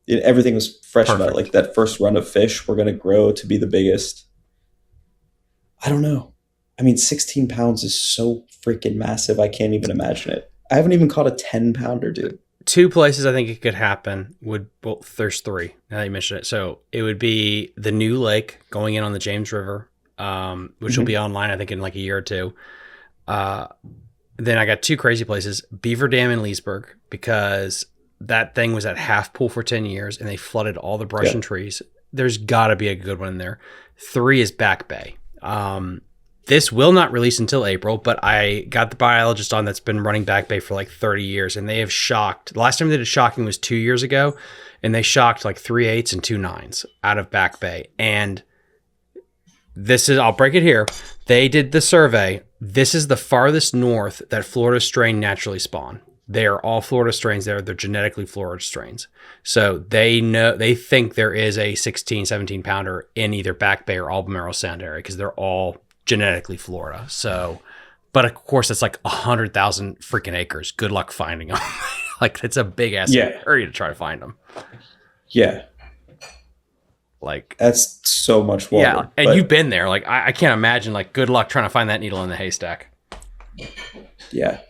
[SPEAKER 3] Everything was fresh about it. Like that first run of fish were going to grow to be the biggest. I don't know. I mean, 16 pounds is so freaking massive. I can't even imagine it. I haven't even caught a 10 pounder, dude.
[SPEAKER 1] 2 places I think it could happen there's 3 now that you mention it. So it would be the new lake going in on the James River, which will be online, I think, in like a year or 2. Then I got 2 crazy places, Beaver Dam in Leesburg, because that thing was at half pool for 10 years and they flooded all the brush and trees. There's got to be a good one in there. 3 is Back Bay. This will not release until April, but I got the biologist on that's been running Back Bay for like 30 years, and they have shocked. The last time they did shocking was 2 years ago, and they shocked like 3 8s and 2 9s out of Back Bay. And I'll break it here. They did the survey. This is the farthest north that Florida strain naturally spawn. They are all Florida strains there. They're genetically Florida strains. So they think there is a 16, 17 pounder in either Back Bay or Albemarle Sound area because they're all genetically Florida. So, but of course it's like 100,000 freaking acres. Good luck finding them. Like, it's a big ass area to try to find them.
[SPEAKER 3] Yeah.
[SPEAKER 1] Like,
[SPEAKER 3] that's so much water.
[SPEAKER 1] Yeah. And you've been there. Like, I can't imagine, like, good luck trying to find that needle in the haystack.
[SPEAKER 3] Yeah.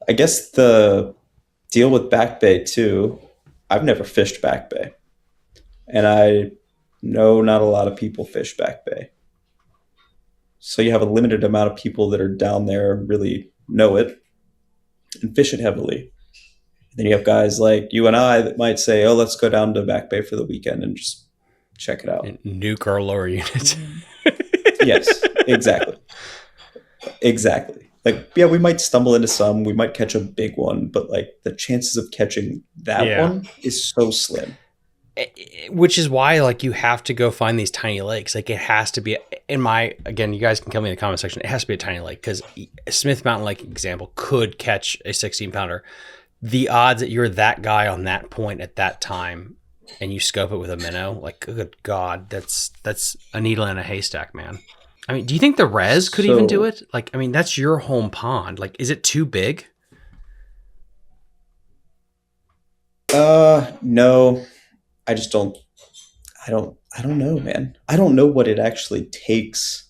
[SPEAKER 3] I guess the deal with Back Bay too, I've never fished Back Bay. And I know not a lot of people fish Back Bay. So you have a limited amount of people that are down there and really know it and fish it heavily. Then you have guys like you and I that might say, oh, let's go down to Back Bay for the weekend and just check it out.
[SPEAKER 1] And nuke our lower units.
[SPEAKER 3] Yes, exactly. Exactly. Like, yeah, we might stumble into some, we might catch a big one, but like the chances of catching that one is so slim.
[SPEAKER 1] Which is why, like, you have to go find these tiny lakes. Like, it has to be, again, you guys can tell me in the comment section, it has to be a tiny lake, because Smith Mountain Lake example could catch a 16 pounder. The odds that you're that guy on that point at that time and you scope it with a minnow, like, good God, that's a needle in a haystack, man. I mean, do you think the res could even do it? Like, I mean, that's your home pond. Like, is it too big?
[SPEAKER 3] No. I just don't know, man. I don't know what it actually takes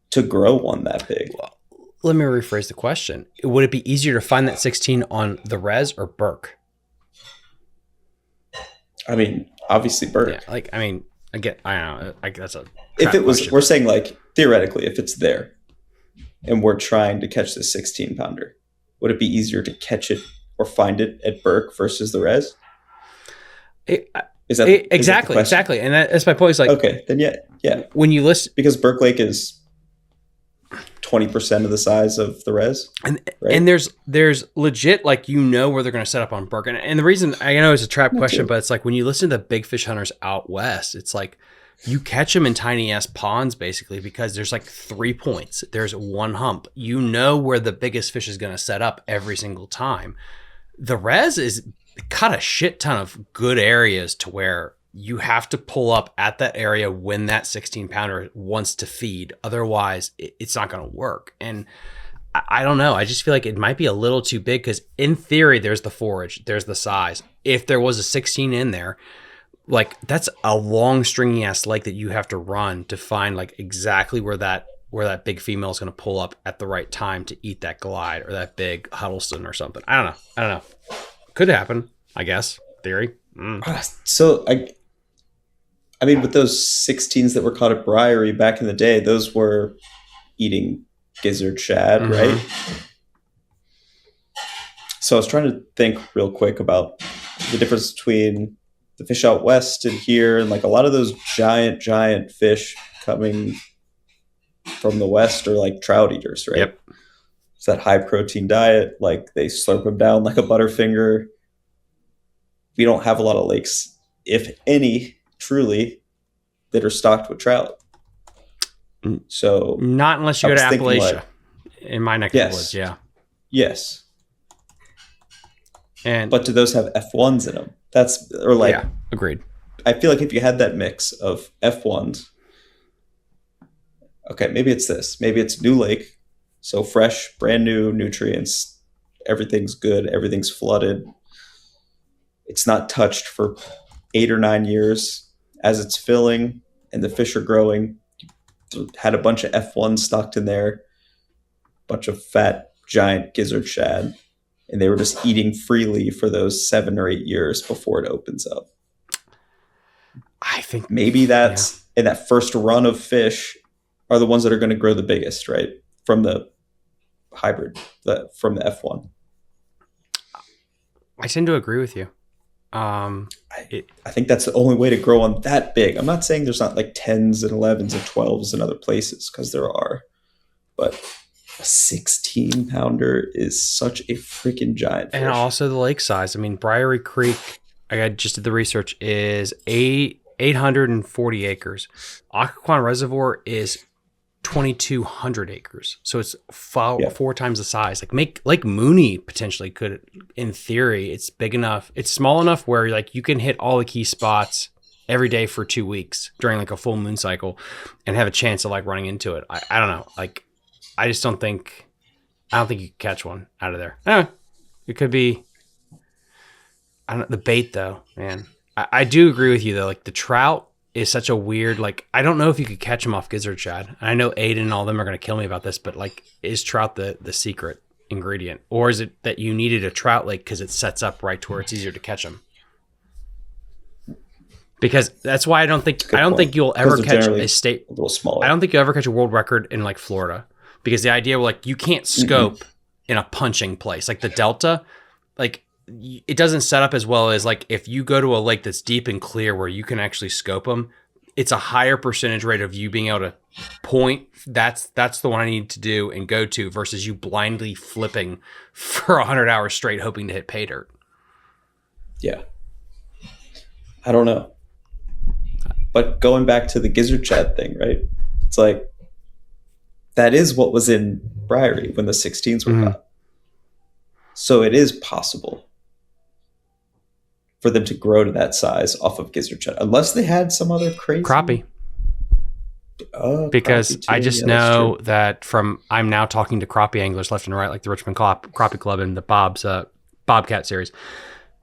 [SPEAKER 3] to grow one that big.
[SPEAKER 1] Well, let me rephrase the question. Would it be easier to find that 16 on the res or Burke?
[SPEAKER 3] I mean, obviously Burke.
[SPEAKER 1] Yeah, like, I mean, again, I don't know. That's a
[SPEAKER 3] if it was,
[SPEAKER 1] question.
[SPEAKER 3] We're saying, like, theoretically, if it's there and we're trying to catch the 16 pounder, would it be easier to catch it or find it at Burke versus the res?
[SPEAKER 1] Exactly. And that's my point. Is like,
[SPEAKER 3] okay, then yeah.
[SPEAKER 1] When you listen,
[SPEAKER 3] because Burke Lake is 20% of the size of the res,
[SPEAKER 1] and there's legit, like, you know where they're going to set up on Burke, and the reason I know it's a trap question, but it's like when you listen to the big fish hunters out west, it's like you catch them in tiny ass ponds basically because there's like 3 points, there's one hump, you know where the biggest fish is going to set up every single time. The res is cut a shit ton of good areas to where you have to pull up at that area when that 16 pounder wants to feed. Otherwise, it's not going to work. And I don't know. I just feel like it might be a little too big because in theory, there's the forage, there's the size. If there was a 16 in there, like, that's a long stringy ass lake that you have to run to find like exactly where that big female is going to pull up at the right time to eat that glide or that big Huddleston or something. I don't know. Could happen, I guess. Theory.
[SPEAKER 3] So I mean, with those 16s that were caught at Briary back in the day, those were eating gizzard shad, right? So I was trying to think real quick about the difference between the fish out west and here, and like a lot of those giant fish coming from the west are like trout eaters, right?
[SPEAKER 1] Yep.
[SPEAKER 3] It's that high protein diet, like they slurp them down like a Butterfinger. We don't have a lot of lakes, if any, truly, that are stocked with trout. So
[SPEAKER 1] not unless you go to Appalachia, in my neck of the woods. Yeah.
[SPEAKER 3] Yes.
[SPEAKER 1] And
[SPEAKER 3] but do those have F1s in them?
[SPEAKER 1] Agreed.
[SPEAKER 3] I feel like if you had that mix of F1s, okay, maybe it's this. Maybe it's new lake, so fresh, brand new nutrients. Everything's good. Everything's flooded. It's not touched for 8 or 9 years. As it's filling and the fish are growing, had a bunch of F1s stocked in there, bunch of fat, giant gizzard shad, and they were just eating freely for those 7 or 8 years before it opens up.
[SPEAKER 1] I think
[SPEAKER 3] maybe that's in that first run of fish are the ones that are going to grow the biggest, right? From the hybrid, from the F1.
[SPEAKER 1] I tend to agree with you.
[SPEAKER 3] I think that's the only way to grow on that big. I'm not saying there's not like 10s and 11s and 12s in other places, because there are. But a 16-pounder is such a freaking giant fish.
[SPEAKER 1] And also the lake size. I mean, Briary Creek, I just did the research, is 840 acres. Occoquan Reservoir is 2,200 acres. So it's four times the size. Like Lake Mooney potentially could, in theory, it's big enough. It's small enough where like you can hit all the key spots every day for 2 weeks during like a full moon cycle and have a chance of like running into it. I don't know. Like, I don't think you could catch one out of there. It could be, I don't know, the bait though, man. I do agree with you though. Like the trout is such a weird, like, I don't know if you could catch them off gizzard shad. And I know Aiden and all of them are going to kill me about this, but like, is trout the secret ingredient? Or is it that you needed a trout lake because it sets up right to where it's easier to catch them? Because that's why I don't think you'll ever catch a state,
[SPEAKER 3] a little smaller.
[SPEAKER 1] I don't think you'll ever catch a world record in like Florida, because the idea, like, you can't scope in a punching place like the Delta. Like, it doesn't set up as well as like if you go to a lake that's deep and clear where you can actually scope them. It's a higher percentage rate of you being able to point. That's the one I need to do and go to, versus you blindly flipping for 100 hours straight hoping to hit pay dirt.
[SPEAKER 3] Yeah, I don't know. But going back to the gizzard shad thing, right? It's like that is what was in Briary when the 16s were caught. So it is possible for them to grow to that size off of gizzard shad, unless they had some other crazy
[SPEAKER 1] crappie. Because I just know that I'm now talking to crappie anglers left and right, like the Richmond Crappie Club and the Bobcat series.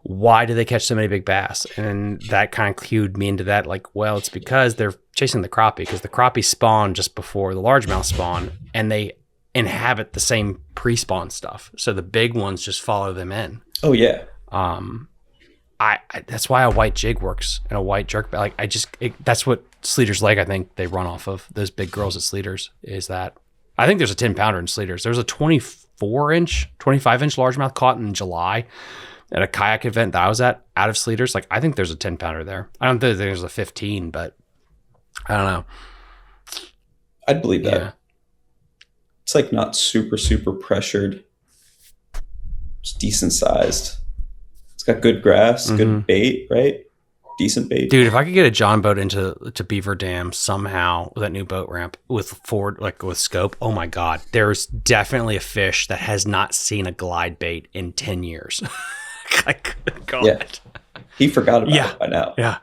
[SPEAKER 1] Why do they catch so many big bass? And that kind of cued me into that. Like, well, it's because they're chasing the crappie, because the crappie spawn just before the largemouth spawn, and they inhabit the same pre-spawn stuff. So the big ones just follow them in.
[SPEAKER 3] Oh yeah.
[SPEAKER 1] I that's why a white jig works and a white jerk. Like that's what Sleater's Lake, I think they run off of. Those big girls at Sleater's is that. I think there's a 10-pounder in Sleater's. There's a 25-inch largemouth caught in July at a kayak event that I was at out of Sleater's. Like, I think there's a 10-pounder there. I don't think there's a 15, but I don't know.
[SPEAKER 3] I'd believe that.
[SPEAKER 1] Yeah.
[SPEAKER 3] It's like not super, super pressured. It's decent sized. It's got good grass, good bait, right? Decent bait.
[SPEAKER 1] Dude, if I could get a John boat into Beaver Dam somehow with that new boat ramp with scope, oh my God. There's definitely a fish that has not seen a glide bait in 10 years. God.
[SPEAKER 3] Yeah. He forgot about it by now.
[SPEAKER 1] Yeah.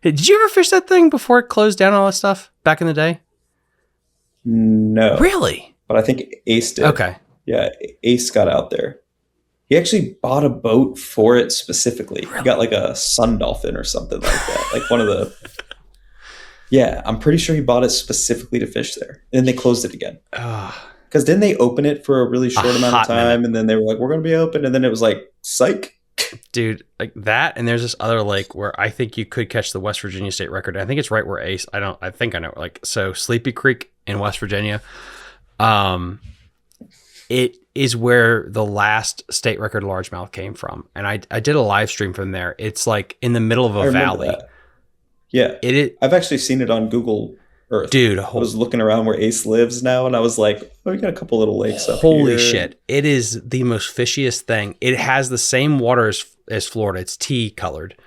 [SPEAKER 1] Hey, did you ever fish that thing before it closed down all that stuff back in the day?
[SPEAKER 3] No.
[SPEAKER 1] Really?
[SPEAKER 3] But I think Ace did.
[SPEAKER 1] Okay.
[SPEAKER 3] Yeah, Ace got out there. He actually bought a boat for it specifically. Really? He got like a sun dolphin or something like that. Like one of the... Yeah, I'm pretty sure he bought it specifically to fish there. And then they closed it again. Because didn't they open it for a really short amount of time? Minute. And then they were like, we're going to be open. And then it was like, psych.
[SPEAKER 1] Dude, like that. And there's this other lake where I think you could catch the West Virginia state record. I think it's right where Ace... I think I know. Like, so Sleepy Creek in West Virginia... It is where the last state record largemouth came from. And I did a live stream from there. It's like in the middle of
[SPEAKER 3] I
[SPEAKER 1] a
[SPEAKER 3] remember
[SPEAKER 1] valley.
[SPEAKER 3] that. Yeah. I've actually seen it on Google Earth.
[SPEAKER 1] Dude,
[SPEAKER 3] I was looking around where Ace lives now, and I was like, oh, we got a couple little lakes up here.
[SPEAKER 1] Holy shit. It is the most fishiest thing. It has the same water as Florida. It's tea colored,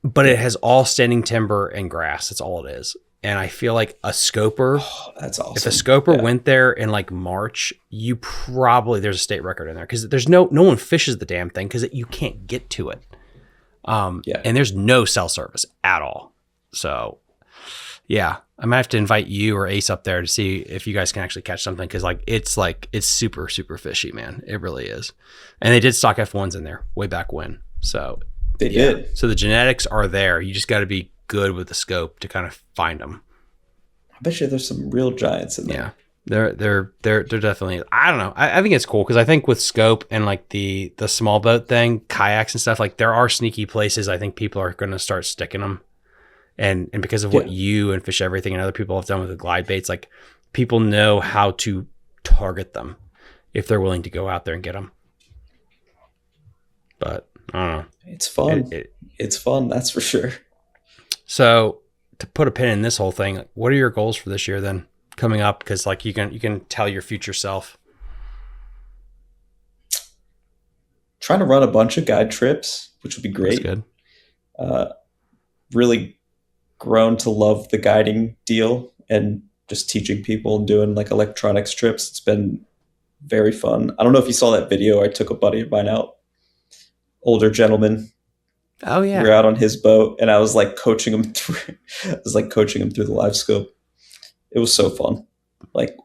[SPEAKER 1] but it has all standing timber and grass. That's all it is. And I feel like a scoper,
[SPEAKER 3] that's awesome.
[SPEAKER 1] If a scoper went there in like March, there's a state record in there because there's no one fishes the damn thing because you can't get to it. And there's no cell service at all. So yeah, I might have to invite you or Ace up there to see if you guys can actually catch something because it's super, super fishy, man. It really is. And they did stock F1s in there way back when. So
[SPEAKER 3] they did.
[SPEAKER 1] So the genetics are there. You just got to be good with the scope to kind of find them.
[SPEAKER 3] I bet you there's some real giants in there.
[SPEAKER 1] Yeah, they're definitely. I don't know. I think it's cool because I think with scope and like the small boat thing, kayaks and stuff, like there are sneaky places. I think people are going to start sticking them, and because of what you and Fish Everything and other people have done with the glide baits, like people know how to target them if they're willing to go out there and get them. But I don't know.
[SPEAKER 3] It's fun. It's fun. That's for sure.
[SPEAKER 1] So to put a pin in this whole thing, what are your goals for this year then coming up? Because like you can tell your future self.
[SPEAKER 3] Trying to run a bunch of guide trips, which would be great.
[SPEAKER 1] That's good.
[SPEAKER 3] Really grown to love the guiding deal and just teaching people and doing like electronics trips. It's been very fun. I don't know if you saw that video. I took a buddy of mine out, older gentleman.
[SPEAKER 1] Oh yeah.
[SPEAKER 3] We were out on his boat and I was like coaching him through the live scope. It was so fun. Like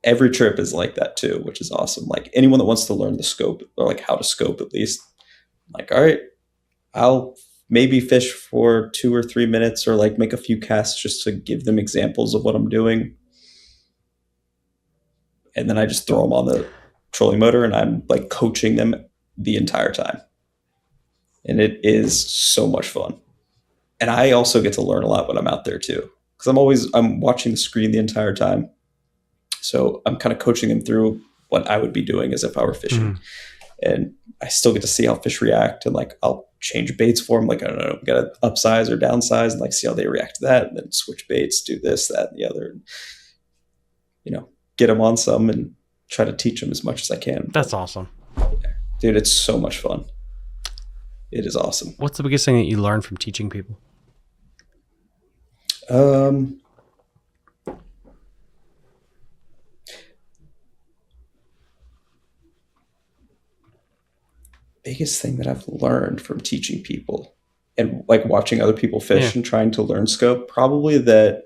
[SPEAKER 3] every trip is like that too, which is awesome. Like anyone that wants to learn the scope or like how to scope at least, I'm like, all right, I'll maybe fish for 2 or 3 minutes or like make a few casts just to give them examples of what I'm doing. And then I just throw them on the trolling motor and I'm like coaching them the entire time. And it is so much fun. And I also get to learn a lot when I'm out there too. Because I'm watching the screen the entire time. So I'm kind of coaching them through what I would be doing as if I were fishing. And I still get to see how fish react. And like, I'll change baits for them. Like, I don't know, we got to upsize or downsize and like see how they react to that. And then switch baits, do this, that, and the other. And, get them on some and try to teach them as much as I can.
[SPEAKER 1] That's awesome.
[SPEAKER 3] Dude, it's so much fun. It is awesome.
[SPEAKER 1] What's the biggest thing that you learned from teaching people?
[SPEAKER 3] Biggest thing that I've learned from teaching people and like watching other people fish and trying to learn scope, probably that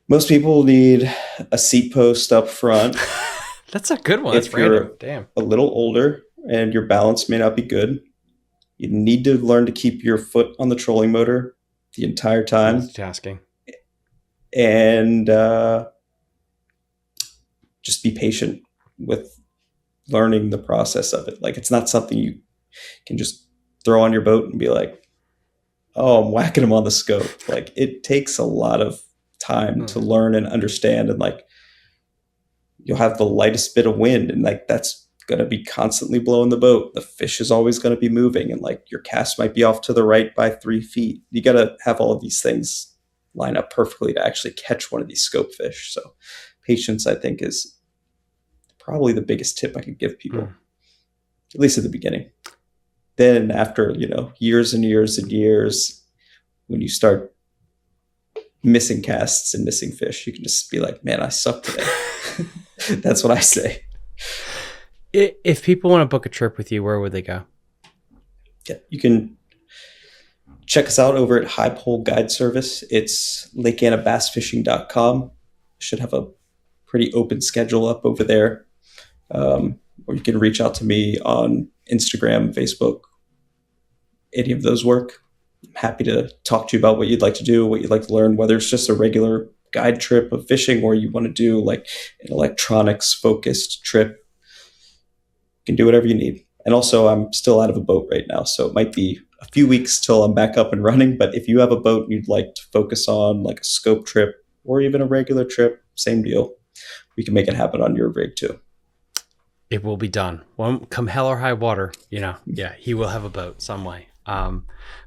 [SPEAKER 3] most people need a seat post up front.
[SPEAKER 1] That's a good one. That's random. Damn.
[SPEAKER 3] A little older and your balance may not be good. You need to learn to keep your foot on the trolling motor the entire time.
[SPEAKER 1] Multitasking.
[SPEAKER 3] And just be patient with learning the process of it. Like, it's not something you can just throw on your boat and be like, oh, I'm whacking them on the scope. Like, it takes a lot of time to learn and understand. And like, you'll have the lightest bit of wind and like, that's going to be constantly blowing the boat. The fish is always going to be moving and like your cast might be off to the right by 3 feet. You got to have all of these things line up perfectly to actually catch one of these scope fish. So patience, I think, is probably the biggest tip I could give people, at least at the beginning. Then after, years and years and years, when you start missing casts and missing fish, you can just be like, man, I suck today. That's what I say.
[SPEAKER 1] If people want to book a trip with you, where would they go?
[SPEAKER 3] Yeah, you can check us out over at High Pole Guide Service. It's lakeannabassfishing.com. Should have a pretty open schedule up over there. Or you can reach out to me on Instagram, Facebook. Any of those work. I'm happy to talk to you about what you'd like to do, what you'd like to learn, whether it's just a regular guide trip of fishing or you want to do like an electronics focused trip. You can do whatever you need. And also, I'm still out of a boat right now, so it might be a few weeks till I'm back up and running. But if you have a boat and you'd like to focus on like a scope trip or even a regular trip, same deal. We can make it happen on your rig too.
[SPEAKER 1] It will be done. Well, come hell or high water, yeah, he will have a boat some way.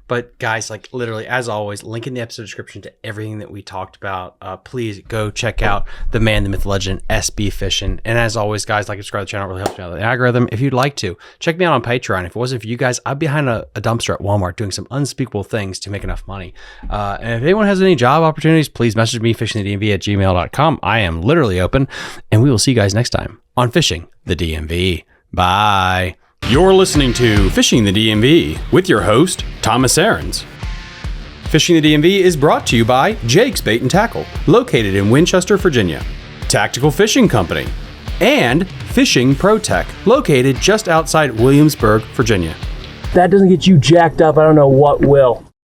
[SPEAKER 1] But guys, like literally, as always, link in the episode description to everything that we talked about. Please go check out the man, the myth, legend, SB Fishing. And as always, guys, like, subscribe to the channel. It really helps me out with the algorithm. If you'd like to, check me out on Patreon. If it wasn't for you guys, I'd be behind a dumpster at Walmart doing some unspeakable things to make enough money. And if anyone has any job opportunities, please message me, fishingthedmv@gmail.com. I am literally open. And we will see you guys next time on Fishing the DMV. Bye. You're listening to Fishing the DMV with your host, Thomas Ahrens. Fishing the DMV is brought to you by Jake's Bait and Tackle, located in Winchester, Virginia, Tactical Fishing Company, and Fishing Pro Tech, located just outside Williamsburg, Virginia.
[SPEAKER 2] If that doesn't get you jacked up, I don't know what will.